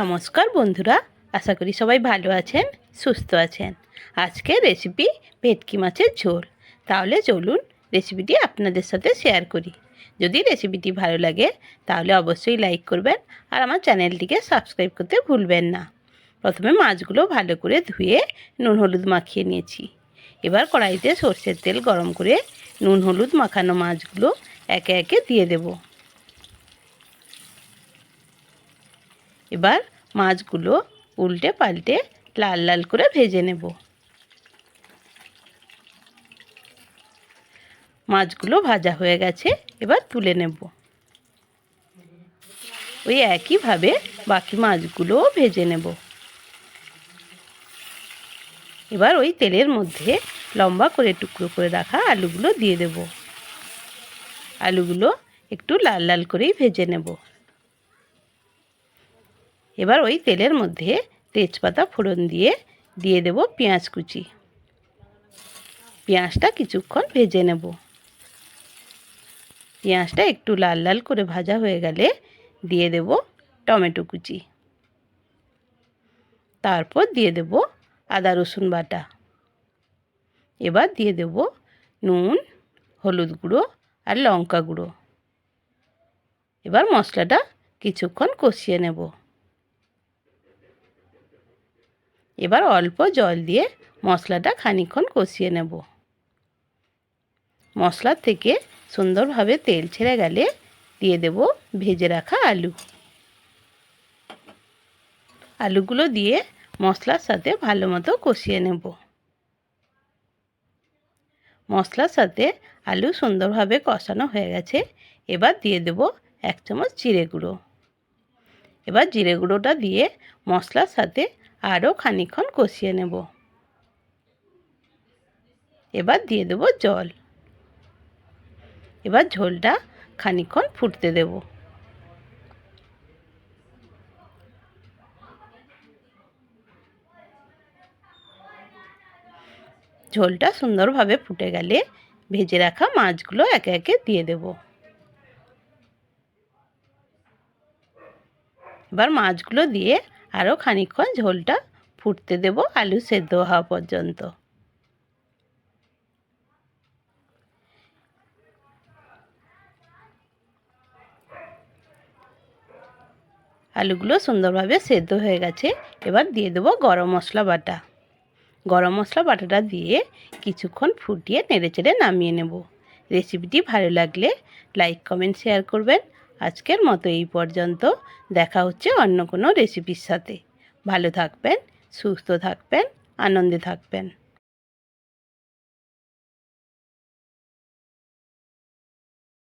নমস্কার বন্ধুরা, আশা করি সবাই ভালো আছেন, সুস্থ আছেন। আজকে রেসিপি ভেটকি মাছের ঝোল। তাহলে চলুন রেসিপিটি আপনাদের সাথে শেয়ার করি। যদি রেসিপিটি ভালো লাগে তাহলে অবশ্যই লাইক করবেন আর আমার চ্যানেলটিকে সাবস্ক্রাইব করতে ভুলবেন না। প্রথমে মাছগুলো ভালো করে ধুয়ে নুন হলুদ মাখিয়ে নিয়েছি। এবার কড়াইতে সর্ষের তেল গরম করে নুন হলুদ মাখানো মাছগুলো একে একে দিয়ে দেব। এবার মাছগুলো উল্টে পাল্টে লাল লাল করে ভেজে নেব। মাছগুলো ভাজা হয়ে গেছে, এবার তুলে নেব। ওই একইভাবে বাকি মাছগুলোও ভেজে নেব। এবার ওই তেলের মধ্যে লম্বা করে টুকরো করে রাখা আলুগুলো দিয়ে দেব। আলুগুলো একটু লাল লাল করেই ভেজে নেব। এবার ওই তেলের মধ্যে তেজপাতা ফোড়ন দিয়ে দেব পেঁয়াজ কুচি। পেঁয়াজটা কিছুক্ষণ ভেজে নেব। পেঁয়াজটা একটু লাল লাল করে ভাজা হয়ে গেলে দিয়ে দেব টমেটো কুচি। তারপর দিয়ে দেব আদা রসুন বাটা। এবার দিয়ে দেব নুন, হলুদ গুঁড়ো আর লঙ্কা গুঁড়ো। এবার মশলাটা কিছুক্ষণ কষিয়ে নেব। এবার অল্প জল দিয়ে মশলাটা খানিকক্ষণ কষিয়ে নেব। মশলা থেকে সুন্দরভাবে তেল ছেড়ে গেলে দিয়ে দেব ভেজে রাখা আলু। আলুগুলো দিয়ে মশলার সাথে ভালো মতো কষিয়ে নেব। মশলার সাথে আলু সুন্দরভাবে কষানো হয়ে গেছে। এবার দিয়ে দেব 1 চামচ জিরে গুঁড়ো। এবার জিরে গুঁড়োটা দিয়ে মশলার সাথে আরও খানিকক্ষণ কষিয়ে নেব। এবার দিয়ে দেব জল। এবার ঝোলটা খানিকক্ষণ ফুটতে দেব। ঝোলটা সুন্দরভাবে ফুটে গেলে ভেজে রাখা মাছগুলো একে একে দিয়ে দেব। এবার মাছগুলো দিয়ে আরও খানিকক্ষণ ঝোলটা ফুটতে দেব আলু সেদ্ধ হওয়া পর্যন্ত। আলুগুলো সুন্দরভাবে সেদ্ধ হয়ে গেছে। এবার দিয়ে দেবো গরম মশলা বাটা। গরম মশলা বাটাটা দিয়ে কিছুক্ষণ ফুটিয়ে নেড়েচেড়ে নামিয়ে নেব। রেসিপিটি ভালো লাগলে লাইক কমেন্ট শেয়ার করবেন। আজকের মতো এই পর্যন্ত। দেখা হচ্ছে অন্য কোনো রেসিপির সাথে। ভালো থাকবেন, সুস্থ থাকবেন, আনন্দে থাকবেন।